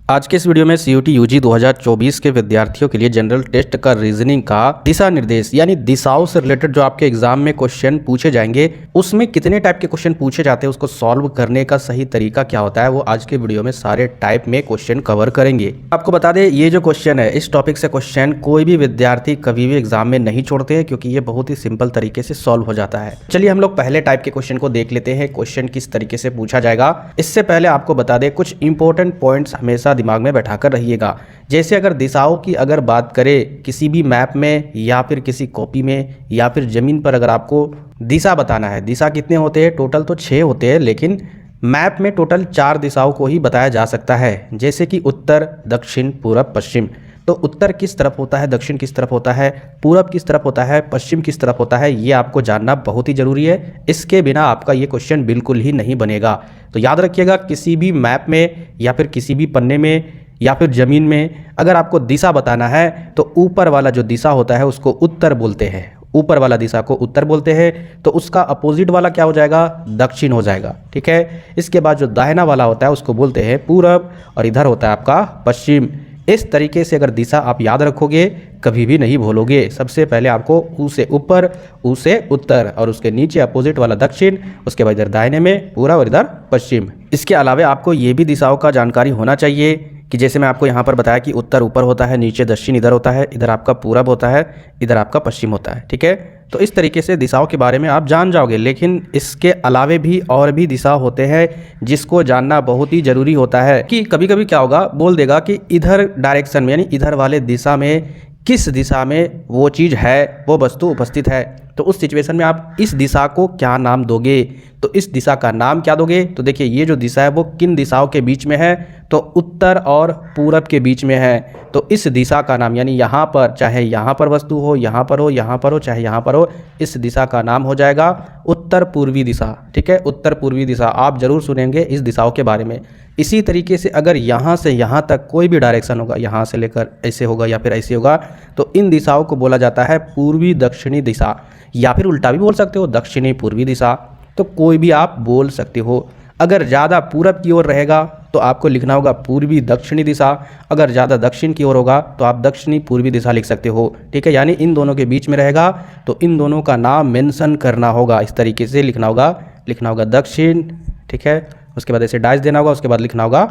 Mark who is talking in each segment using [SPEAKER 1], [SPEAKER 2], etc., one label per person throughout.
[SPEAKER 1] आज के इस वीडियो में सीयूटी यूजी 2024 के विद्यार्थियों के लिए जनरल टेस्ट का रीजनिंग का दिशा निर्देश यानी दिशाओं से रिलेटेड जो आपके एग्जाम में क्वेश्चन पूछे जाएंगे उसमें कितने टाइप के क्वेश्चन पूछे जाते हैं, उसको सॉल्व करने का सही तरीका क्या होता है, वो आज के वीडियो में सारे टाइप में क्वेश्चन कवर करेंगे। आपको बता दें ये जो क्वेश्चन है, इस टॉपिक से क्वेश्चन कोई भी विद्यार्थी कभी भी एग्जाम में नहीं छोड़ते हैं क्योंकि ये बहुत ही सिंपल तरीके से सॉल्व हो जाता है। चलिए हम लोग पहले टाइप के क्वेश्चन को देख लेते हैं, क्वेश्चन किस तरीके से पूछा जाएगा। इससे पहले आपको बता दें कुछ इंपॉर्टेंट पॉइंट्स हमेशा दिमाग में बैठाकर रहिएगा। जैसे अगर दिशाओं की अगर बात करें किसी भी मैप में या फिर किसी कॉपी में या फिर जमीन पर, अगर आपको दिशा बताना है, दिशा कितने होते हैं, टोटल तो 6 होते हैं, लेकिन मैप में टोटल 4 दिशाओं को ही बताया जा सकता है। जैसे कि उत्तर, दक्षिण, पूरब, पश्चिम। तो उत्तर किस तरफ होता है, दक्षिण किस तरफ होता है, पूरब किस तरफ होता है, पश्चिम किस तरफ होता है, ये आपको जानना बहुत ही ज़रूरी है। इसके बिना आपका ये क्वेश्चन बिल्कुल ही नहीं बनेगा। तो याद रखिएगा, किसी भी मैप में या फिर किसी भी पन्ने में या फिर ज़मीन में अगर आपको दिशा बताना है तो ऊपर वाला जो दिशा होता है उसको उत्तर बोलते हैं। ऊपर वाला दिशा को उत्तर बोलते हैं, तो उसका अपोजिट वाला क्या हो जाएगा, दक्षिण हो जाएगा। ठीक है। इसके बाद जो दाहिना वाला होता है उसको बोलते हैं पूरब, और इधर होता है आपका पश्चिम। इस तरीके से अगर दिशा आप याद रखोगे कभी भी नहीं भूलोगे। सबसे पहले आपको ऊ से ऊपर, ऊ से उत्तर, और उसके नीचे अपोजिट वाला दक्षिण, उसके बाद इधर दाहिने में पूरब और इधर पश्चिम। इसके अलावा आपको ये भी दिशाओं का जानकारी होना चाहिए कि जैसे मैं आपको यहाँ पर बताया कि उत्तर ऊपर होता है, नीचे दक्षिण इधर होता है, इधर आपका पूरब होता है, इधर आपका पश्चिम होता है। ठीक है। तो इस तरीके से दिशाओं के बारे में आप जान जाओगे। लेकिन इसके अलावे भी और भी दिशा होते हैं जिसको जानना बहुत ही ज़रूरी होता है। कि कभी कभी क्या होगा, बोल देगा कि इधर डायरेक्शन में यानी इधर वाले दिशा में, किस दिशा में वो चीज़ है, वो वस्तु उपस्थित है। तो उस सिचुएशन में आप इस दिशा को क्या नाम दोगे, तो इस दिशा का नाम क्या दोगे। तो देखिए ये जो दिशा है वो किन दिशाओं के बीच में है, तो उत्तर और पूरब के बीच में है। तो इस दिशा का नाम यानी यहाँ पर, चाहे यहाँ पर वस्तु हो, यहाँ पर हो, यहाँ पर हो, चाहे यहाँ पर हो, इस दिशा का नाम हो जाएगा उत्तर पूर्वी दिशा। ठीक है। उत्तर पूर्वी दिशा आप जरूर सुनेंगे इस दिशाओं के बारे में। इसी तरीके से अगर यहाँ से यहाँ तक कोई भी डायरेक्शन होगा, यहाँ से लेकर ऐसे होगा या फिर ऐसे होगा, तो इन दिशाओं को बोला जाता है पूर्वी दक्षिणी दिशा, या फिर उल्टा भी बोल सकते हो, दक्षिणी पूर्वी दिशा। तो कोई भी आप बोल सकते हो। अगर ज़्यादा पूरब की ओर रहेगा तो आपको लिखना होगा पूर्वी दक्षिणी दिशा, अगर ज़्यादा दक्षिण की ओर होगा तो आप दक्षिणी पूर्वी दिशा लिख सकते हो। ठीक है। यानी इन दोनों के बीच में रहेगा तो इन दोनों का नाम मेंशन करना होगा, इस तरीके से लिखना होगा दक्षिण। ठीक है। उसके बाद ऐसे डैश देना होगा, उसके बाद लिखना होगा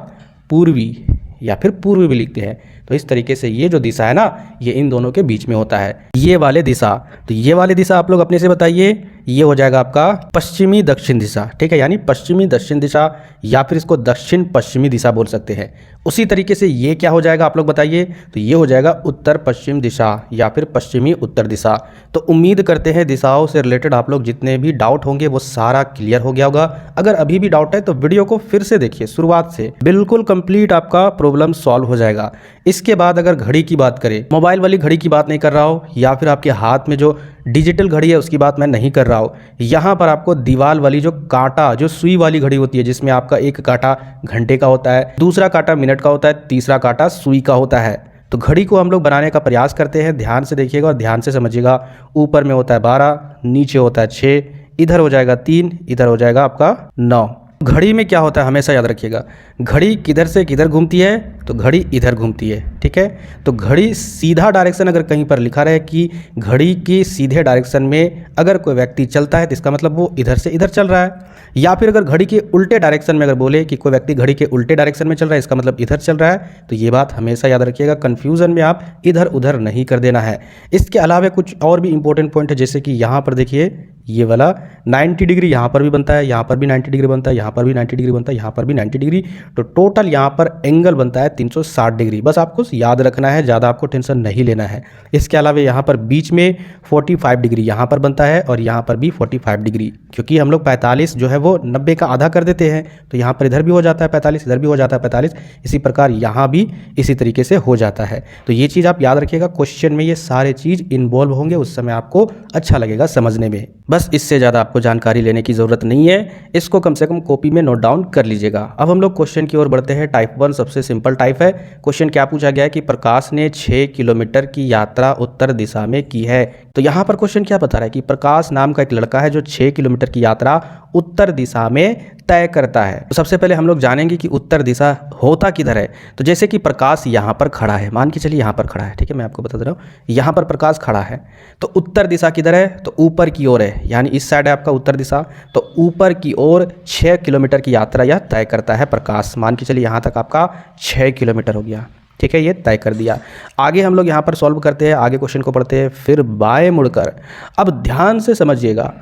[SPEAKER 1] पूर्वी, या फिर पूर्वी भी लिखते हैं। तो इस तरीके से ये जो दिशा है ना, ये इन दोनों के बीच में होता है, ये वाले दिशा। तो ये वाले दिशा आप लोग अपने से बताइए, ये हो जाएगा आपका पश्चिमी दक्षिण दिशा। ठीक है। यानी पश्चिमी दक्षिण दिशा, या फिर इसको दक्षिण पश्चिमी दिशा बोल सकते हैं। उसी तरीके से ये क्या हो जाएगा आप लोग बताइए, तो ये हो जाएगा उत्तर पश्चिम दिशा या फिर पश्चिमी उत्तर दिशा। तो उम्मीद करते हैं दिशाओं से रिलेटेड आप लोग जितने भी डाउट होंगे वो सारा क्लियर हो गया होगा। अगर अभी भी डाउट है तो वीडियो को फिर से देखिए शुरुआत से, बिल्कुल कंप्लीट आपका प्रॉब्लम सॉल्व हो जाएगा। इसके बाद अगर घड़ी की बात करें, मोबाइल वाली घड़ी की बात नहीं कर रहा हो, या फिर आपके हाथ में जो डिजिटल घड़ी है उसकी बात मैं नहीं कर रहा हूँ। यहाँ पर आपको दीवार वाली जो कांटा, जो सुई वाली घड़ी होती है, जिसमें आपका एक कांटा घंटे का होता है, दूसरा कांटा मिनट का होता है, तीसरा कांटा सुई का होता है। तो घड़ी को हम लोग बनाने का प्रयास करते हैं। ध्यान से देखिएगा और ध्यान से समझिएगा। ऊपर में होता है 12, नीचे होता है 6, इधर हो जाएगा 3, इधर हो जाएगा आपका 9। घड़ी में क्या होता है हमेशा याद रखिएगा, घड़ी किधर से किधर घूमती है, तो घड़ी इधर घूमती है। ठीक है। तो घड़ी सीधा डायरेक्शन अगर कहीं पर लिखा रहे कि घड़ी की सीधे डायरेक्शन में अगर कोई व्यक्ति चलता है तो इसका मतलब वो इधर से इधर चल रहा है। या फिर अगर घड़ी के उल्टे डायरेक्शन में अगर बोले कि कोई व्यक्ति घड़ी के उल्टे डायरेक्शन में चल रहा है, इसका मतलब इधर चल रहा है। तो ये बात हमेशा याद रखिएगा, कन्फ्यूज़न में आप इधर उधर नहीं कर देना है। इसके अलावा कुछ और भी इंपॉर्टेंट पॉइंट है, जैसे कि यहाँ पर देखिए ये वाला 90 डिग्री यहाँ पर भी बनता है, यहाँ पर भी 90 डिग्री बनता है, यहाँ पर भी 90 डिग्री बनता है, यहाँ पर भी 90 डिग्री। तो टोटल यहाँ पर एंगल बनता है 360 डिग्री। बस आपको याद रखना है, ज़्यादा आपको टेंशन नहीं लेना है। इसके अलावा यहाँ पर बीच में 45 डिग्री यहाँ पर बनता है और यहाँ पर भी 45 डिग्री, क्योंकि हम लोग 45 जो है वो 90 का आधा कर देते हैं। तो यहाँ पर इधर भी हो जाता है 45, इधर भी हो जाता है 45, इसी प्रकार यहाँ भी इसी तरीके से हो जाता है। तो ये चीज़ आप याद रखिएगा, क्वेश्चन में ये सारे चीज़ इन्वॉल्व होंगे, उस समय आपको अच्छा लगेगा समझने में। बस इससे ज़्यादा आपको जानकारी लेने की ज़रूरत नहीं है, इसको कम से कम कॉपी में नोट डाउन कर लीजिएगा। अब हम लोग क्वेश्चन की ओर बढ़ते हैं। टाइप 1 सबसे सिंपल टाइप है। क्वेश्चन क्या पूछा गया है कि प्रकाश ने 6 किलोमीटर की यात्रा उत्तर दिशा में की है। तो यहाँ पर क्वेश्चन क्या बता रहा है कि प्रकाश नाम का एक लड़का है जो 6 किलोमीटर की यात्रा उत्तर दिशा में तय करता है। तो सबसे पहले हम लोग जानेंगे कि उत्तर दिशा होता किधर है। तो जैसे कि प्रकाश यहाँ पर खड़ा है, मान के चलिए यहाँ पर खड़ा है, ठीक है, मैं आपको बता दे रहा हूँ, यहाँ पर प्रकाश खड़ा है, तो उत्तर दिशा किधर है, तो ऊपर की ओर है, यानी इस साइड है आपका उत्तर दिशा। तो ऊपर की ओर 6 किलोमीटर की यात्रा यह तय करता है प्रकाश। मान के चलिए यहाँ तक आपका 6 किलोमीटर हो गया, ठीक है, ये तय कर दिया। आगे हम लोग यहाँ पर सॉल्व करते हैं, आगे क्वेश्चन को पढ़ते हैं। फिर बाएं मुड़कर, अब ध्यान से समझिएगा,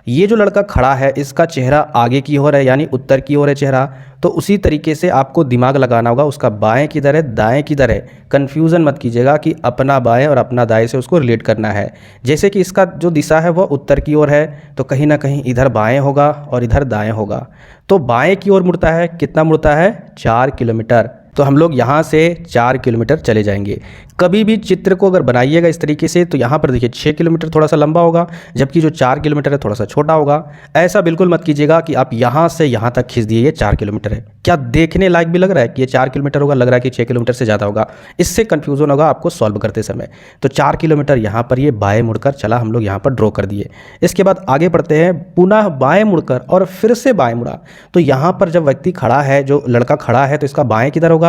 [SPEAKER 1] ये जो लड़का खड़ा है इसका चेहरा आगे की ओर है, यानी उत्तर की ओर है चेहरा। तो उसी तरीके से आपको दिमाग लगाना होगा, उसका बाएं किधर है, दाएं किधर है। कन्फ्यूज़न मत कीजिएगा कि अपना बाएं और अपना दाएं से उसको रिलेट करना है। जैसे कि इसका जो दिशा है वह उत्तर की ओर है, तो कहीं ना कहीं इधर बाएं होगा और इधर दाएं होगा। तो बाएं की ओर मुड़ता है, कितना मुड़ता है, 4 किलोमीटर। तो हम लोग यहाँ से 4 किलोमीटर चले जाएंगे। कभी भी चित्र को अगर बनाइएगा इस तरीके से, तो यहाँ पर देखिए 6 किलोमीटर थोड़ा सा लंबा होगा, जबकि जो 4 किलोमीटर है थोड़ा सा छोटा होगा। ऐसा बिल्कुल मत कीजिएगा कि आप यहाँ से यहाँ तक खींच दिए ये 4 किलोमीटर है। क्या देखने लायक भी लग रहा है कि ये 4 किलोमीटर होगा, लग रहा है कि 6 किलोमीटर से ज़्यादा होगा। इससे कन्फ्यूज़न होगा आपको सॉल्व करते समय। तो 4 किलोमीटर यहाँ पर ये बाएँ मुड़कर चला, हम लोग यहाँ पर ड्रॉ कर दिए। इसके बाद आगे बढ़ते हैं, पुनः बाएँ मुड़कर और फिर से बाएँ मुड़ा। तो यहाँ पर जब व्यक्ति खड़ा है, जो लड़का खड़ा है, तो इसका बाएँ किधर होगा,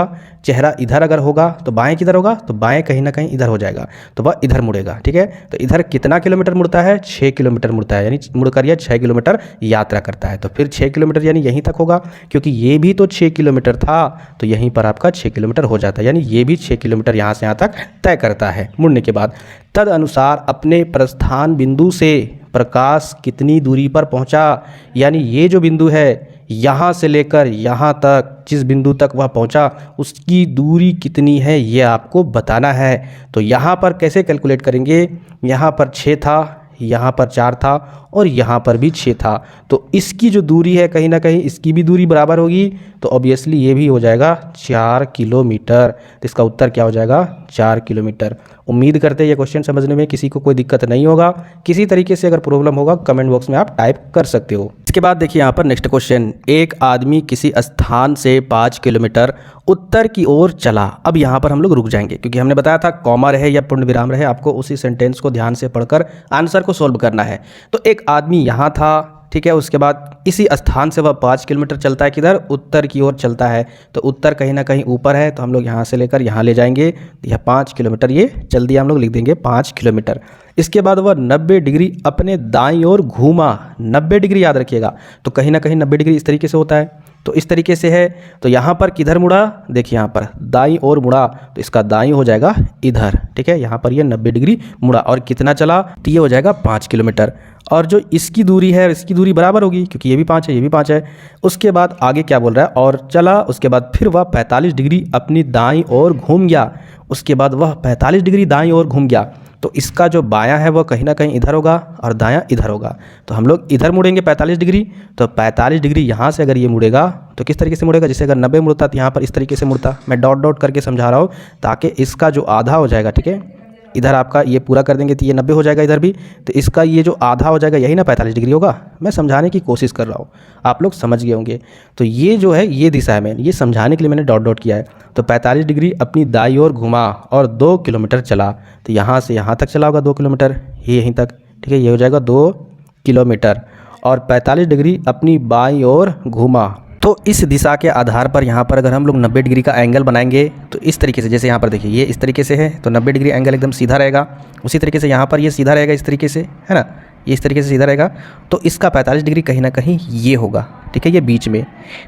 [SPEAKER 1] चेहरा इधर अगर होगा तो बाएं किधर होगा, तो बाएं कहीं ना कहीं इधर हो जाएगा, तो वह इधर मुड़ेगा, ठीक है। तो इधर कितना किलोमीटर मुड़ता है, 6 किलोमीटर मुड़ता है, यानी मुड़कर यह 6 किलोमीटर यात्रा करता है। तो फिर 6 किलोमीटर यानी यहीं तक होगा, क्योंकि ये भी तो 6 किलोमीटर था, तो यहीं पर आपका 6 किलोमीटर हो जाता है, यानी ये भी 6 किलोमीटर यहाँ से यहाँ तक तय करता है मुड़ने के बाद। तद अनुसार अपने प्रस्थान बिंदु से प्रकाश कितनी दूरी पर पहुँचा, यानी ये जो बिंदु है यहाँ से लेकर यहाँ तक, जिस बिंदु तक वह पहुँचा उसकी दूरी कितनी है ये आपको बताना है। तो यहाँ पर कैसे कैलकुलेट करेंगे, यहाँ पर 6 था, यहाँ पर 4 था और यहाँ पर भी 6 था, तो इसकी जो दूरी है कहीं ना कहीं इसकी भी दूरी बराबर होगी, तो ऑब्वियसली ये भी हो जाएगा 4 किलोमीटर। तो इसका उत्तर क्या हो जाएगा, 4 किलोमीटर। उम्मीद करते हैं ये क्वेश्चन समझने में किसी को कोई दिक्कत नहीं होगा। किसी तरीके से अगर प्रॉब्लम होगा कमेंट बॉक्स में आप टाइप कर सकते हो। इसके बाद देखिए यहाँ पर नेक्स्ट क्वेश्चन, एक आदमी किसी स्थान से 5 किलोमीटर उत्तर की ओर चला। अब यहाँ पर हम लोग रुक जाएंगे, क्योंकि हमने बताया था कॉमा रहे या पूर्ण विराम रहे, आपको उसी सेंटेंस को ध्यान से पढ़कर आंसर को सॉल्व करना है। तो एक आदमी यहाँ था, ठीक है, उसके बाद इसी स्थान से वह 5 किलोमीटर चलता है, किधर, उत्तर की ओर चलता है। तो उत्तर कहीं ना कहीं ऊपर है, तो हम लोग यहाँ से लेकर यहाँ ले जाएंगे, यह 5 किलोमीटर ये चल दिया, हम लोग लिख देंगे 5 किलोमीटर। इसके बाद वह 90 डिग्री अपने दाईं ओर घूमा। 90 डिग्री याद रखिएगा, तो कहीं ना कहीं 90 डिग्री इस तरीके से होता है, तो इस तरीके से है। तो यहाँ पर किधर मुड़ा, देखिए यहाँ पर दाईं ओर मुड़ा, तो इसका दाईं हो जाएगा इधर, ठीक है। यहाँ पर ये 90 डिग्री मुड़ा और कितना चला, तो ये हो जाएगा 5 किलोमीटर। और जो इसकी दूरी है इसकी दूरी बराबर होगी, क्योंकि ये भी 5 है ये भी 5 है। उसके बाद आगे क्या बोल रहा है, और चला, उसके बाद फिर वह 45 डिग्री अपनी दाईं ओर घूम गया। उसके बाद वह 45 डिग्री दाईं ओर घूम गया, तो इसका जो बायां है वह कहीं ना कहीं इधर होगा और दायां इधर होगा। तो हम लोग इधर मुड़ेंगे 45 डिग्री, तो 45 डिग्री यहाँ से अगर ये मुड़ेगा तो किस तरीके से मुड़ेगा, जैसे अगर 90 मुड़ता तो यहाँ पर इस तरीके से मुड़ता। मैं डॉट डॉट करके समझा रहा हूँ ताकि इसका जो आधा हो जाएगा, ठीक है, इधर आपका ये पूरा कर देंगे तो ये 90 हो जाएगा इधर भी, तो इसका ये जो आधा हो जाएगा यही ना 45 डिग्री होगा। मैं समझाने की कोशिश कर रहा हूँ, आप लोग समझ गए होंगे। तो ये जो है ये दिशा है, मैंने ये समझाने के लिए मैंने डॉट डॉट किया है। तो 45 डिग्री अपनी दाईं ओर घुमा और 2 किलोमीटर चला। तो यहाँ से यहाँ तक चला होगा 2 किलोमीटर, ये यहीं तक, ठीक है, ये हो जाएगा 2 किलोमीटर। और 45 डिग्री अपनी बाईं ओर घूमा। तो इस दिशा के आधार पर यहाँ पर अगर हम लोग 90 डिग्री का एंगल बनाएंगे तो इस तरीके से, जैसे यहाँ पर देखिए ये इस तरीके से है, तो 90 डिग्री एंगल एकदम सीधा रहेगा। उसी तरीके से यहाँ पर ये सीधा रहेगा इस तरीके से, है ना, ये इस तरीके से सीधा रहेगा। तो इसका 45 डिग्री कहीं ना कहीं ये होगा, ठीक है, ये बीच में।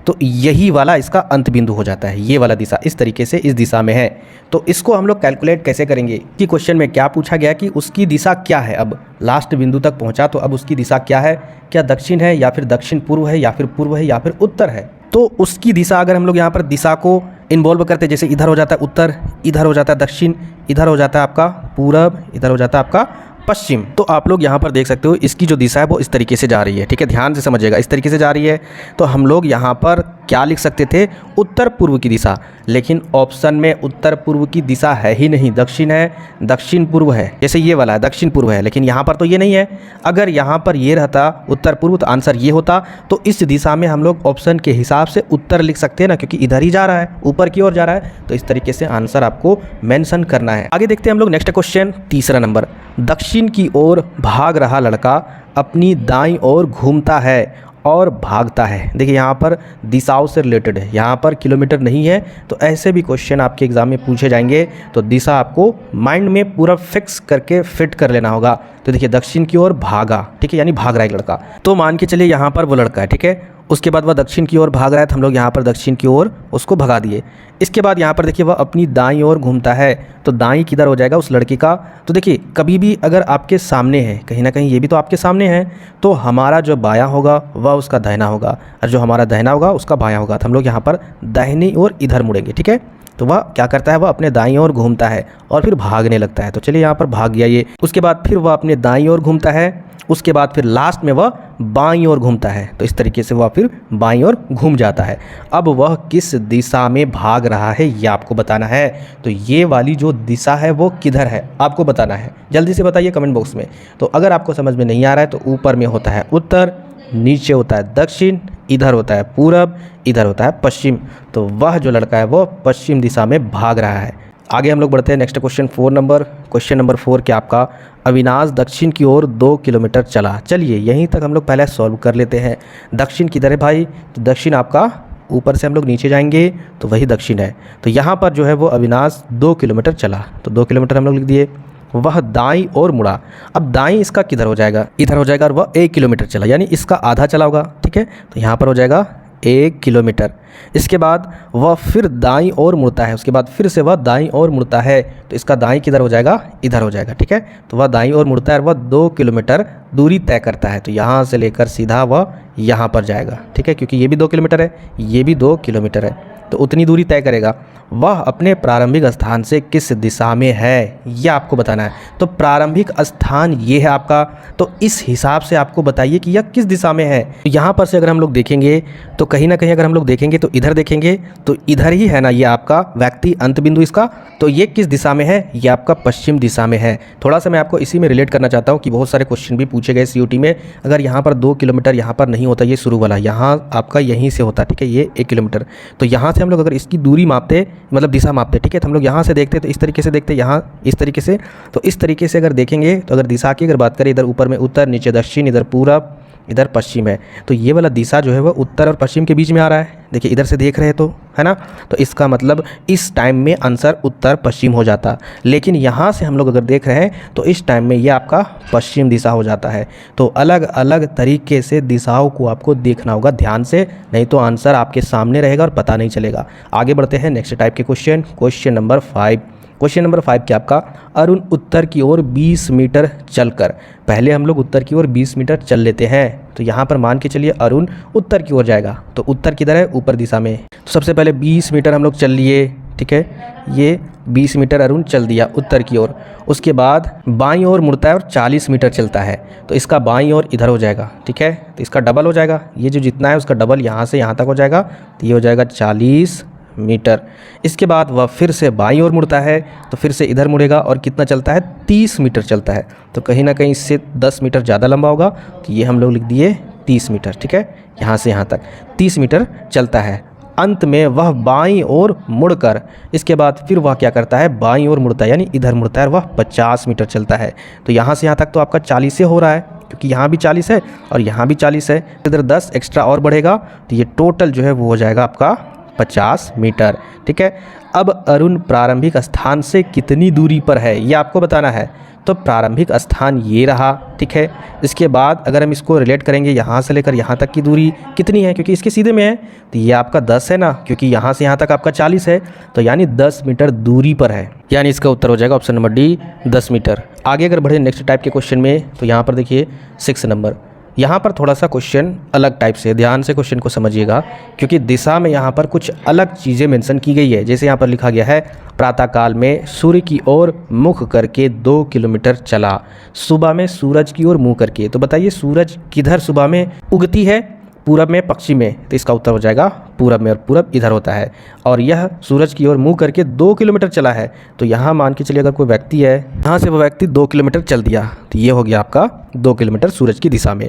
[SPEAKER 1] तो यही वाला इसका अंत बिंदु हो जाता है, ये वाला दिशा इस तरीके से इस दिशा में है। तो इसको हम लोग कैलकुलेट कैसे करेंगे कि क्वेश्चन में क्या पूछा गया कि उसकी दिशा क्या है। अब लास्ट बिंदु तक पहुंचा तो अब उसकी दिशा क्या है, क्या दक्षिण है या फिर दक्षिण पूर्व है या फिर पूर्व है या फिर उत्तर है। तो उसकी दिशा अगर हम लोग यहाँ पर दिशा को इन्वॉल्व करते, जैसे इधर हो जाता है उत्तर, इधर हो जाता है दक्षिण, इधर हो जाता है आपका पूरब, इधर हो जाता है आपका पश्चिम। तो आप लोग यहाँ पर देख सकते हो इसकी जो दिशा है वो इस तरीके से जा रही है, ठीक है, ध्यान से समझिएगा, इस तरीके से जा रही है। तो हम लोग यहाँ पर क्या लिख सकते थे, उत्तर पूर्व की दिशा, लेकिन ऑप्शन में उत्तर पूर्व की दिशा है ही नहीं, दक्षिण है, दक्षिण पूर्व है, जैसे ये वाला है दक्षिण पूर्व है, लेकिन यहाँ पर तो ये नहीं है। अगर यहाँ पर ये रहता उत्तर पूर्व तो आंसर ये होता। तो इस दिशा में हम लोग ऑप्शन के हिसाब से उत्तर लिख सकते हैं ना, क्योंकि इधर ही जा रहा है, ऊपर की ओर जा रहा है। तो इस तरीके से आंसर आपको मेंशन करना है। आगे देखते हैं हम लोग नेक्स्ट क्वेश्चन, तीसरा नंबर। दक्षिण की ओर भाग रहा लड़का अपनी दाईं ओर घूमता है और भागता है। देखिए यहाँ पर दिशाओं से रिलेटेड है, यहाँ पर किलोमीटर नहीं है, तो ऐसे भी क्वेश्चन आपके एग्जाम में पूछे जाएंगे। तो दिशा आपको माइंड में पूरा फिक्स करके फिट कर लेना होगा। तो देखिए दक्षिण की ओर भागा, ठीक है, यानी भाग रहा है एक लड़का। तो मान के चलिए यहाँ पर वो लड़का है, ठीक है, उसके बाद वह दक्षिण की ओर भाग रहा है, तो हम लोग यहाँ पर दक्षिण की ओर उसको भगा दिए। इसके बाद यहाँ पर देखिए वह अपनी दाईं ओर घूमता है, तो दाईं किधर हो जाएगा उस लड़की का। तो देखिए कभी भी अगर आपके सामने है, कहीं ना कहीं ये भी तो आपके सामने है, तो हमारा जो बायां होगा वह उसका दाहिना होगा, और जो हमारा दाहिना होगा उसका बायां होगा। तो हम लोग यहाँ पर दाहिनी ओर इधर मुड़ेंगे, ठीक है। तो वह क्या करता है, वह अपने दाईं ओर घूमता है और फिर भागने लगता है। तो चलिए यहाँ पर भाग गया ये। उसके बाद फिर वह अपने दाईं ओर घूमता है, उसके बाद फिर लास्ट में वह बाईं ओर घूमता है। तो इस तरीके से वह फिर बाईं ओर घूम जाता है। अब वह किस दिशा में भाग रहा है ये आपको बताना है। तो ये वाली जो दिशा है वो किधर है आपको बताना है, जल्दी से बताइए कमेंट बॉक्स में। तो अगर आपको समझ में नहीं आ रहा है तो ऊपर में होता है उत्तर, नीचे होता है दक्षिण, इधर होता है पूरब, इधर होता है पश्चिम। तो वह जो लड़का है वो पश्चिम दिशा में भाग रहा है। आगे हम लोग बढ़ते हैं next question 4 number. Question number 4 क्या आपका, अविनाश दक्षिण की ओर 2 किलोमीटर चला। चलिए यहीं तक हम लोग पहले सॉल्व कर लेते हैं। दक्षिण किधर है भाई, तो दक्षिण आपका ऊपर से हम लोग नीचे जाएंगे तो वही दक्षिण है। तो यहाँ पर जो है वो अविनाश 2 किलोमीटर चला, तो 2 किलोमीटर हम लोग लिख दिए। वह दाईं ओर मुड़ा। अब दाईं इसका किधर हो जाएगा, इधर हो जाएगा, और वह 1 किलोमीटर चला, यानी इसका आधा चला होगा, ठीक है। तो यहाँ पर हो जाएगा 1 किलोमीटर। इसके बाद वह फिर दाईं ओर मुड़ता है, उसके बाद फिर से वह दाईं ओर मुड़ता है, तो इसका दाईं किधर हो जाएगा, इधर हो जाएगा, ठीक है। तो वह दाईं ओर मुड़ता है और वह 2 किलोमीटर दूरी तय करता है। तो यहाँ से लेकर सीधा वह यहाँ पर जाएगा, ठीक है, क्योंकि ये भी 2 किलोमीटर है, ये भी 2 किलोमीटर है, तो उतनी दूरी तय करेगा। वह अपने प्रारंभिक स्थान से किस दिशा में है यह आपको बताना है। तो प्रारंभिक स्थान ये है आपका, तो इस हिसाब से आपको बताइए कि यह किस दिशा में है। तो यहाँ पर से अगर हम लोग देखेंगे तो कहीं ना कहीं अगर हम लोग देखेंगे तो इधर देखेंगे तो इधर ही है ना ये आपका व्यक्ति अंत बिंदु इसका। तो ये किस दिशा में है, ये आपका पश्चिम दिशा में है। थोड़ा सा मैं आपको इसी में रिलेट करना चाहता हूँ कि बहुत सारे क्वेश्चन भी पूछे गए CUT में। अगर यहाँ पर 2 किलोमीटर यहाँ पर नहीं होता, ये शुरू वाला यहाँ आपका यहीं से होता, ठीक है, ये 1 किलोमीटर। तो यहाँ से हम लोग अगर इसकी दूरी मापते, मतलब दिशा मापते, ठीक है, तो हम लोग यहाँ से देखते तो इस तरीके से देखते, यहाँ इस तरीके से। तो इस तरीके से अगर देखेंगे तो अगर दिशा की अगर बात करें, इधर ऊपर में उत्तर, नीचे दक्षिण, इधर पूरब, इधर पश्चिम है। तो ये वाला दिशा जो है वो उत्तर और पश्चिम के बीच में आ रहा है। देखिए इधर से देख रहे हैं तो, है ना, तो इसका मतलब इस टाइम में आंसर उत्तर पश्चिम हो जाता। लेकिन यहाँ से हम लोग अगर देख रहे हैं तो इस टाइम में ये आपका पश्चिम दिशा हो जाता है। तो अलग अलग तरीके से दिशाओं को आपको देखना होगा ध्यान से, नहीं तो आंसर आपके सामने रहेगा और पता नहीं चलेगा। आगे बढ़ते हैं नेक्स्ट टाइप के question, question number 5। Question number 5 क्या आपका, अरुण उत्तर की ओर 20 मीटर चलकर। पहले हम लोग उत्तर की ओर 20 मीटर चल लेते हैं। तो यहाँ पर मान के चलिए अरुण उत्तर की ओर जाएगा, तो उत्तर किधर है, ऊपर दिशा में। तो सबसे पहले 20 मीटर हम लोग चल लिए, ठीक है, ये 20 मीटर अरुण चल दिया उत्तर की ओर। उसके बाद बाईं ओर मुड़ता है और 40 मीटर चलता है, तो इसका बाईं ओर इधर हो जाएगा, ठीक है, तो इसका डबल हो जाएगा, ये जो जितना है उसका डबल यहाँ से यहाँ तक हो जाएगा, तो ये हो जाएगा 40 मीटर। इसके बाद वह फिर से बाईं ओर मुड़ता है, तो फिर से इधर मुड़ेगा और कितना चलता है, 30 मीटर चलता है। तो कहीं ना कहीं इससे 10 मीटर ज़्यादा लंबा होगा, तो ये हम लोग लिख दिए 30 मीटर, ठीक है, यहाँ से यहाँ तक 30 मीटर चलता है। अंत में वह बाईं ओर मुड़कर, इसके बाद फिर वह क्या करता है, बाईं ओर मुड़ता है, यानी इधर मुड़ता है, वह 50 मीटर चलता है। तो यहाँ से यहाँ तक तो आपका 40 से हो रहा है, क्योंकि यहाँ भी 40 है और यहाँ भी 40 है, इधर 10 एक्स्ट्रा और बढ़ेगा, तो ये टोटल जो है वो हो जाएगा आपका 50 मीटर, ठीक है। अब अरुण प्रारंभिक स्थान से कितनी दूरी पर है ये आपको बताना है। तो प्रारंभिक स्थान ये रहा, ठीक है। इसके बाद अगर हम इसको रिलेट करेंगे यहाँ से लेकर यहाँ तक की दूरी कितनी है, क्योंकि इसके सीधे में है, तो ये आपका 10 है ना, क्योंकि यहाँ से यहाँ तक आपका 40 है, तो यानी 10 मीटर दूरी पर है, यानी इसका उत्तर हो जाएगा ऑप्शन नंबर डी, 10 मीटर। आगे अगर बढ़े नेक्स्ट टाइप के क्वेश्चन में, तो यहाँ पर देखिए 6 नंबर। यहाँ पर थोड़ा सा क्वेश्चन अलग टाइप से, ध्यान से क्वेश्चन को समझिएगा, क्योंकि दिशा में यहाँ पर कुछ अलग चीज़ें मेंशन की गई है। जैसे यहाँ पर लिखा गया है, प्रातःकाल में सूर्य की ओर मुख करके 2 किलोमीटर चला, सुबह में सूरज की ओर मुँह करके। तो बताइए सूरज किधर सुबह में उगती है, पूरब में, पश्चिम में, तो इसका उत्तर हो जाएगा पूरब में, और पूरब इधर होता है। और यह सूरज की ओर मुँह करके 2 किलोमीटर चला है। तो यहाँ मान के चलिए अगर कोई व्यक्ति है, यहाँ से वो व्यक्ति 2 किलोमीटर चल दिया, तो ये हो गया आपका 2 किलोमीटर सूरज की दिशा में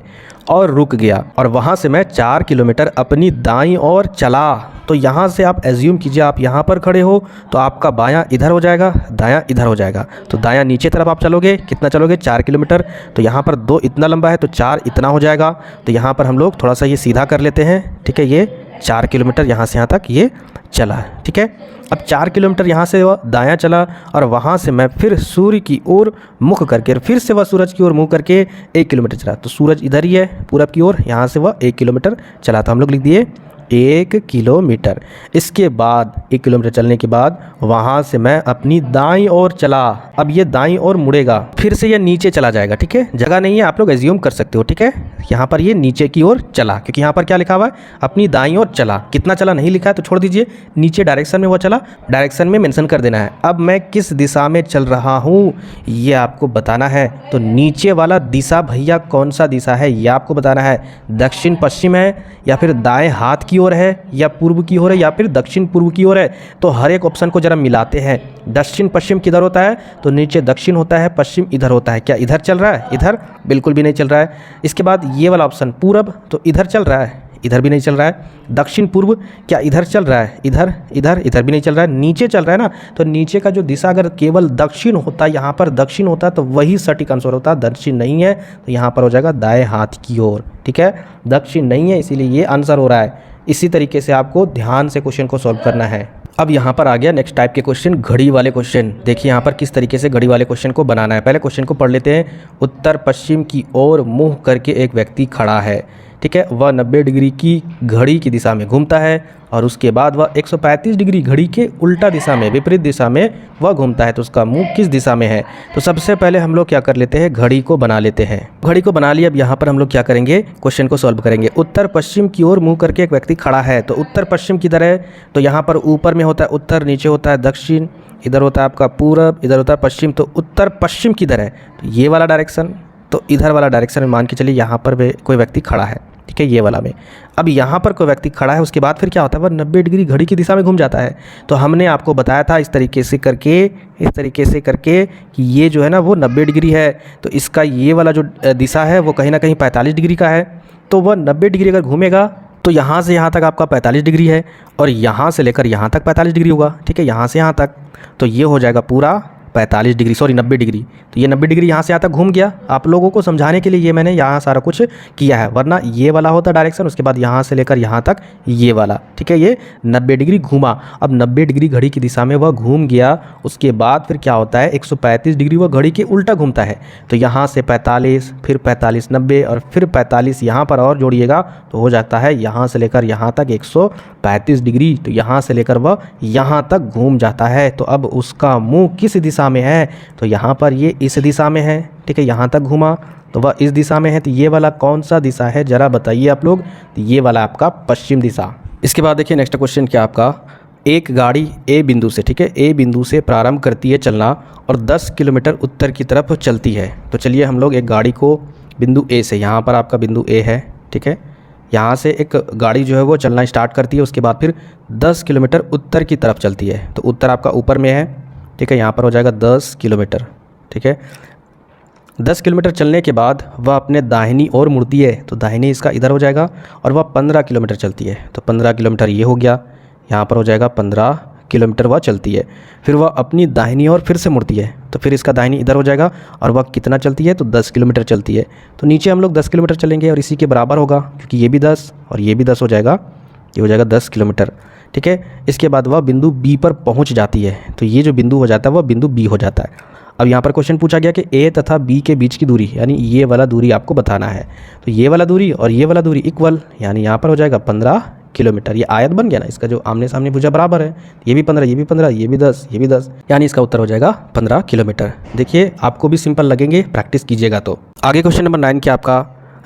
[SPEAKER 1] और रुक गया, और वहाँ से मैं 4 किलोमीटर अपनी दाईं ओर चला। तो यहाँ से आप एज्यूम कीजिए आप यहाँ पर खड़े हो तो आपका बायां इधर हो जाएगा, दायां इधर हो जाएगा। तो दायां नीचे तरफ आप चलोगे, कितना चलोगे 4 किलोमीटर। तो यहाँ पर 2 इतना लंबा है तो 4 इतना हो जाएगा। तो यहाँ पर हम लोग थोड़ा सा ये सीधा कर लेते हैं, ठीक है। ये 4 किलोमीटर यहाँ से यहाँ तक ये चला, ठीक है। अब 4 किलोमीटर यहाँ से वह दायां चला और वहाँ से मैं फिर सूर्य की ओर मुख करके फिर से वह सूरज की ओर मुँह करके 1 किलोमीटर चला। तो सूरज इधर ही है पूरब की ओर, यहाँ से वह 1 किलोमीटर चला। तो हम लोग लिख दिए 1 किलोमीटर। इसके बाद 1 किलोमीटर चलने के बाद वहाँ से मैं अपनी दाईं ओर चला। अब ये दाईं ओर मुड़ेगा, फिर से ये नीचे चला जाएगा, ठीक है। जगह नहीं है, आप लोग एज्यूम कर सकते हो, ठीक है। यहाँ पर ये नीचे की ओर चला, क्योंकि यहाँ पर क्या लिखा हुआ है, अपनी दाईं ओर चला। कितना चला नहीं लिखा है तो छोड़ दीजिए, नीचे डायरेक्शन में वो चला, डायरेक्शन में मेंशन कर देना है। अब मैं किस दिशा में चल रहा हूँ ये आपको बताना है। तो नीचे वाला दिशा भैया कौन सा दिशा है ये आपको बताना है। दक्षिण पश्चिम है, या फिर दाएं हाथ की ओर है, या पूर्व की ओर है, या फिर दक्षिण पूर्व की ओर है। तो हर एक ऑप्शन को जरा मिलाते हैं। दक्षिण पश्चिम किधर होता है, तो नीचे दक्षिण होता है, पश्चिम इधर होता है। क्या इधर चल रहा है, इधर बिल्कुल भी नहीं चल रहा है। इसके बाद ये वाला ऑप्शन पूरब, तो इधर चल रहा है, इधर भी नहीं चल रहा है। दक्षिण पूर्व, क्या इधर चल रहा है, इधर इधर इधर भी नहीं चल रहा है। नीचे चल रहा है ना, तो नीचे का जो दिशा अगर केवल दक्षिण होता, यहाँ पर दक्षिण होता तो वही सटीक आंसर होता। दक्षिण नहीं है तो यहाँ पर हो जाएगा दाएं हाथ की ओर, ठीक है। दक्षिण नहीं है इसीलिए ये आंसर हो रहा है। इसी तरीके से आपको ध्यान से क्वेश्चन को सॉल्व करना है। अब यहाँ पर आ गया नेक्स्ट टाइप के क्वेश्चन, घड़ी वाले क्वेश्चन। देखिए यहाँ पर किस तरीके से घड़ी वाले क्वेश्चन को बनाना है। पहले क्वेश्चन को पढ़ लेते हैं। उत्तर पश्चिम की ओर मुँह करके एक व्यक्ति खड़ा है, ठीक है। वह 90 डिग्री की घड़ी की दिशा में घूमता है और उसके बाद वह 135 डिग्री घड़ी के उल्टा दिशा में, विपरीत दिशा में वह घूमता है। तो उसका मुंह किस दिशा में है। तो सबसे पहले हम लोग क्या कर लेते हैं, घड़ी को बना लेते हैं। घड़ी को बना लिया। अब यहाँ पर हम लोग क्या करेंगे, क्वेश्चन को सॉल्व करेंगे। उत्तर पश्चिम की ओर मुँह करके एक व्यक्ति खड़ा है, तो उत्तर पश्चिम किधर है, तो यहाँ पर ऊपर में होता है उत्तर, नीचे होता है दक्षिण, इधर होता है आपका पूरब, इधर होता है पश्चिम। तो उत्तर पश्चिम किधर है, तो ये वाला डायरेक्शन, तो इधर वाला डायरेक्शन में मान के चलिए यहाँ पर कोई व्यक्ति खड़ा है, ठीक है, ये वाला में। अब यहाँ पर कोई व्यक्ति खड़ा है, उसके बाद फिर क्या होता है, वह 90 डिग्री घड़ी की दिशा में घूम जाता है। तो हमने आपको बताया था इस तरीके से करके कि ये जो है ना वो 90 डिग्री है। तो इसका ये वाला जो दिशा है वो कहीं ना कहीं 45 डिग्री का है। तो वह 90 डिग्री अगर घूमेगा तो यहाँ से यहाँ तक आपका 45 डिग्री है, और यहाँ से लेकर यहाँ तक 45 डिग्री होगा, ठीक है, यहाँ से यहाँ तक। तो ये हो जाएगा पूरा 45 डिग्री, सॉरी 90 डिग्री। तो ये 90 डिग्री यहाँ से यहाँ तक घूम गया। आप लोगों को समझाने के लिए ये मैंने यहाँ सारा कुछ किया है, वरना ये वाला होता डायरेक्शन, उसके बाद यहाँ से लेकर यहाँ तक ये वाला, ठीक है। ये 90 डिग्री घूमा। अब 90 डिग्री घड़ी की दिशा में वह घूम गया, उसके बाद फिर क्या होता है, 135 डिग्री वह घड़ी के उल्टा घूमता है। तो यहाँ से 45, फिर 45, 90 और फिर 45 यहाँ पर और जोड़िएगा तो हो जाता है यहाँ से लेकर यहाँ तक 135 डिग्री। तो यहाँ से लेकर वह यहाँ तक घूम जाता है। तो अब उसका मुँह किस दिशा में है, तो यहाँ पर ये इस दिशा में है, ठीक है। यहाँ तक घूमा तो वह इस दिशा में है। तो ये वाला कौन सा दिशा है जरा बताइए आप लोग। तो ये वाला आपका पश्चिम दिशा। इसके बाद देखिए नेक्स्ट क्वेश्चन क्या आपका, एक गाड़ी ए बिंदु से, ठीक है, ए बिंदु से प्रारंभ करती है चलना और 10 किलोमीटर उत्तर की तरफ चलती है। तो चलिए हम लोग एक गाड़ी को बिंदु ए से, यहाँ पर आपका बिंदु ए है, ठीक है, यहाँ से एक गाड़ी जो है वो चलना स्टार्ट करती है। उसके बाद फिर 10 किलोमीटर उत्तर की तरफ चलती है। तो उत्तर आपका ऊपर में है, ठीक है, यहाँ पर हो जाएगा 10 किलोमीटर, ठीक है। 10 किलोमीटर चलने के बाद वह अपने दाहिनी ओर मुड़ती है। तो दाहिनी इसका इधर हो जाएगा, और वह 15 किलोमीटर चलती है। तो 15 किलोमीटर ये हो गया, यहाँ पर हो जाएगा 15 किलोमीटर वह चलती है। फिर वह अपनी दाहिनी ओर फिर से मुड़ती है, तो फिर इसका दाहिनी इधर हो जाएगा, और वह कितना चलती है, तो 10 किलोमीटर चलती है। तो नीचे हम लोग 10 किलोमीटर चलेंगे और इसी के बराबर होगा, क्योंकि ये भी 10 और ये भी 10 हो जाएगा, ये हो जाएगा 10 किलोमीटर, ठीक है। इसके बाद वह बिंदु बी पर पहुंच जाती है। तो ये जो बिंदु हो जाता है वह बिंदु बी हो जाता है। अब यहाँ पर क्वेश्चन पूछा गया कि ए तथा बी के बीच की दूरी, यानी ये वाला दूरी आपको बताना है। तो ये वाला दूरी और ये वाला दूरी इक्वल, यानी यहाँ पर हो जाएगा 15 किलोमीटर। ये आयत बन गया ना, इसका जो आमने सामने भुजा बराबर है, ये भी 15, ये भी 15, ये भी 10, ये भी 10, यानी इसका उत्तर हो जाएगा 15 किलोमीटर। देखिए आपको भी सिंपल लगेंगे, प्रैक्टिस कीजिएगा। तो आगे क्वेश्चन नंबर 9 क्या आपका,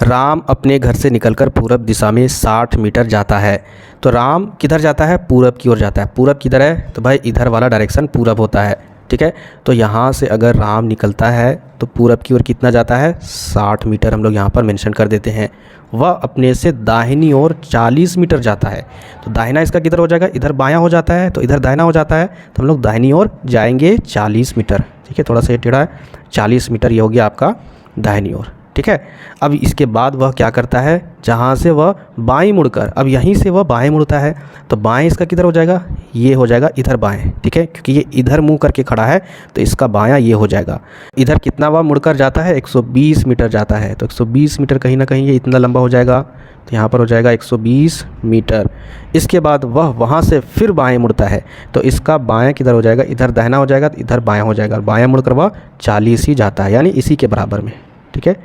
[SPEAKER 1] राम अपने घर से निकलकर पूरब दिशा में 60 मीटर जाता है। तो राम किधर जाता है, पूरब की ओर जाता है। पूरब किधर है, तो भाई इधर वाला डायरेक्शन पूरब होता है, ठीक है। तो यहाँ से अगर राम निकलता है तो पूरब की ओर कितना जाता है, 60 मीटर हम लोग यहाँ पर मेंशन कर देते हैं। वह अपने से दाहिनी ओर 40 मीटर जाता है। तो दाहिना इसका किधर हो जाएगा, इधर बायां हो जाता है, तो इधर दाहिना हो जाता है। तो हम लोग दाहिनी ओर जाएंगे 40 मीटर, ठीक है, थोड़ा सा ये टेढ़ा है, 40 मीटर ये हो गया आपका दाहिनी ओर, ठीक है। अब इसके बाद वह क्या करता है, जहाँ से वह बाएं मुड़कर, अब यहीं से वह बाएं मुड़ता है, तो बाएं इसका किधर हो जाएगा, ये हो जाएगा इधर बाएं, ठीक है, क्योंकि ये इधर मुंह करके खड़ा है तो इसका बायां ये हो जाएगा। इधर कितना वह मुड़कर जाता है, 120 मीटर जाता है, तो 120 मीटर कहीं ना कहीं ये इतना लंबा हो जाएगा, तो यहाँ पर हो जाएगा 120 मीटर। इसके बाद वह वहाँ से फिर बाएं मुड़ता है, तो इसका बायां किधर हो जाएगा, इधर दाहिना हो जाएगा, तो इधर बायां हो जाएगा, और बायां मुड़कर वह 40 ही जाता है, यानी इसी के बराबर में, ठीक है,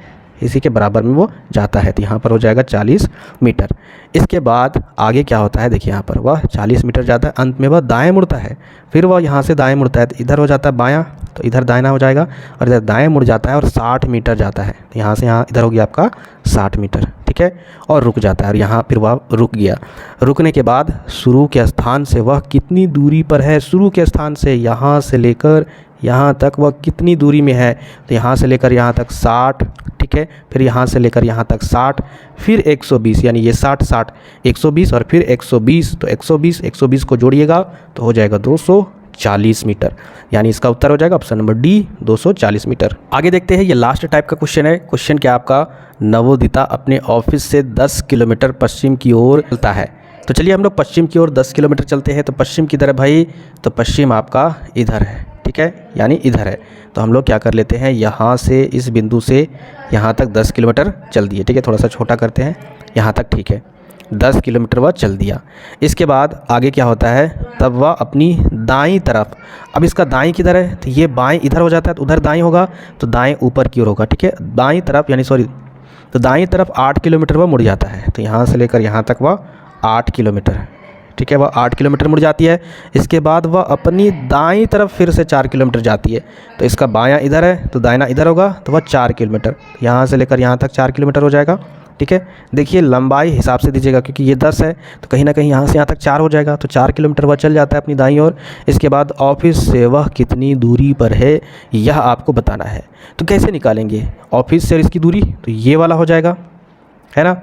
[SPEAKER 1] इसी के बराबर में वो जाता है, तो यहाँ पर हो जाएगा 40 मीटर। इसके बाद आगे क्या होता है, देखिए यहाँ पर वह 40 मीटर जाता है, अंत में वह दाएं मुड़ता है, फिर वह यहाँ से दाएं मुड़ता है, तो इधर हो जाता है बायां, तो इधर दाहिना हो जाएगा, और इधर दाएं मुड़ जाता है और 60 मीटर जाता है, तो यहाँ से यहाँ इधर हो गया आपका 60 मीटर, ठीक है, और रुक जाता है, और यहाँ फिर वह रुक गया। रुकने के बाद शुरू के स्थान से वह कितनी दूरी पर है, शुरू के स्थान से यहाँ से लेकर यहाँ तक वह कितनी दूरी में है, तो यहाँ से लेकर यहाँ तक 60, ठीक है, फिर यहाँ से लेकर यहाँ तक 60, फिर 120, यानी ये 60 60 120 और फिर 120, तो 120 को जोड़िएगा तो हो जाएगा 240 मीटर, यानी इसका उत्तर हो जाएगा ऑप्शन नंबर डी 240 मीटर। आगे देखते हैं, ये लास्ट टाइप का क्वेश्चन है। क्वेश्चन क्या आपका, नवोदिता अपने ऑफिस से 10 किलोमीटर पश्चिम की ओर चलता है। तो चलिए हम लोग पश्चिम की ओर 10 किलोमीटर चलते हैं। तो पश्चिम की तरफ भाई, तो पश्चिम आपका इधर है, ठीक है, यानी इधर है। तो हम लोग क्या कर लेते हैं, यहाँ से इस बिंदु से यहाँ तक 10 किलोमीटर चल दिए, ठीक है, थोड़ा सा छोटा करते हैं, यहाँ तक, ठीक है, 10 किलोमीटर वह चल दिया। इसके बाद आगे क्या होता है, तब वह अपनी दाईं तरफ, अब इसका दाईं किधर है, तो ये बाएं इधर हो जाता है, तो उधर दाईं होगा, तो दाएं ऊपर की ओर होगा, ठीक है, दाईं तरफ यानी सॉरी, तो दाईं तरफ 8 किलोमीटर वह मुड़ जाता है, तो यहाँ से लेकर यहाँ तक वह 8 किलोमीटर, ठीक है, वह 8 किलोमीटर मुड़ जाती है। इसके बाद वह अपनी दाईं तरफ फिर से 4 किलोमीटर जाती है, तो इसका बायां इधर है, तो दाहिना इधर होगा, तो वह 4 किलोमीटर, यहाँ से लेकर यहाँ तक 4 किलोमीटर हो जाएगा, ठीक है। देखिए लंबाई हिसाब से दीजिएगा, क्योंकि ये 10 है, तो कहीं ना कहीं यहाँ से यहाँ तक 4 हो जाएगा, तो 4 किलोमीटर वह चल जाता है अपनी दाईं ओर। इसके बाद ऑफिस से वह कितनी दूरी पर है, यह आपको बताना है। तो कैसे निकालेंगे ऑफिस से इसकी दूरी, तो ये वाला हो जाएगा, है ना।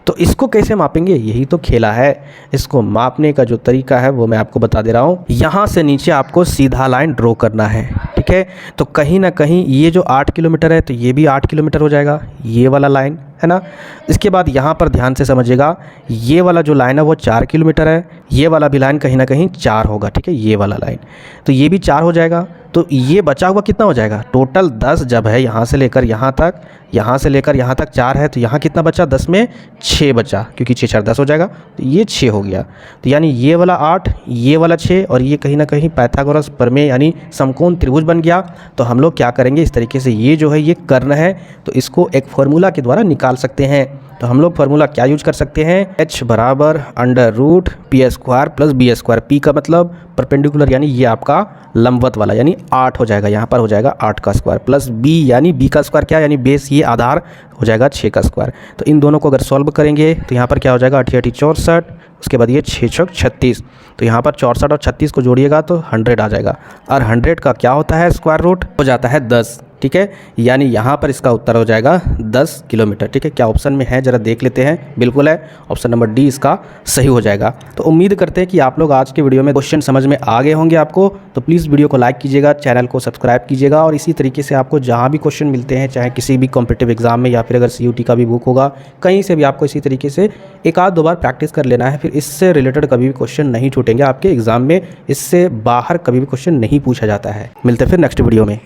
[SPEAKER 1] तो इसको कैसे मापेंगे, यही तो खेला है। इसको मापने का जो तरीका है वो मैं आपको बता दे रहा हूँ। यहाँ से नीचे आपको सीधा लाइन ड्रॉ करना है, ठीक है। तो कहीं ना कहीं ये जो 8 किलोमीटर है, तो ये भी 8 किलोमीटर हो जाएगा, ये वाला लाइन, है ना। इसके बाद यहाँ पर ध्यान से समझिएगा, ये वाला जो लाइन है वो 4 किलोमीटर है, ये वाला भी लाइन कहीं ना कहीं 4 होगा, ठीक है, ये वाला लाइन, तो ये भी 4 हो जाएगा। तो ये बचा हुआ कितना हो जाएगा, टोटल 10 जब है, यहाँ से लेकर यहाँ तक, यहाँ से लेकर यहाँ तक 4 है, तो यहाँ कितना बचा, 10 में 6 बचा, क्योंकि 6 4 10 हो जाएगा, तो ये 6 हो गया। तो यानी ये वाला 8, ये वाला 6, और ये कहीं ना कहीं पाइथागोरस प्रमेय यानी समकोण त्रिभुज बन गया। तो हम लोग क्या करेंगे, इस तरीके से ये जो है ये कर्ण है, तो इसको एक फॉर्मूला के द्वारा निकाल सकते हैं। तो हम लोग फार्मूला क्या यूज कर सकते हैं, h बराबर √p² प्लस b²। p का मतलब परपेंडिकुलर, यानी ये आपका लंबवत वाला, यानी 8 हो जाएगा, यहाँ पर हो जाएगा 8 का स्क्वायर, प्लस b यानी b का स्क्वायर क्या, यानी बेस ये आधार हो जाएगा 6 का स्क्वायर। तो इन दोनों को अगर सॉल्व करेंगे तो यहाँ पर क्या हो जाएगा, 8 8 64, उसके बाद ये 6 6 36, तो यहाँ पर 64 और 36 को जोड़िएगा तो 100 आ जाएगा, और 100 का क्या होता है, स्क्वायर रूट हो जाता है 10, ठीक है। यानी यहाँ पर इसका उत्तर हो जाएगा 10 किलोमीटर, ठीक है। क्या ऑप्शन में है जरा देख लेते हैं, बिल्कुल है, ऑप्शन नंबर डी इसका सही हो जाएगा। तो उम्मीद करते हैं कि आप लोग आज के वीडियो में क्वेश्चन समझ में आ गए होंगे आपको। तो प्लीज़ वीडियो को लाइक कीजिएगा, चैनल को सब्सक्राइब कीजिएगा, और इसी तरीके से आपको जहाँ भी क्वेश्चन मिलते हैं, चाहे किसी भी कॉम्पिटिटिव एग्जाम में या फिर अगर CUT का भी बुक होगा, कहीं से भी आपको इसी तरीके से एक आध दो बार प्रैक्टिस कर लेना है, फिर इससे रिलेटेड कभी भी क्वेश्चन नहीं छूटेंगे आपके एग्जाम में, इससे बाहर कभी भी क्वेश्चन नहीं पूछा जाता है। मिलते हैं फिर नेक्स्ट वीडियो में।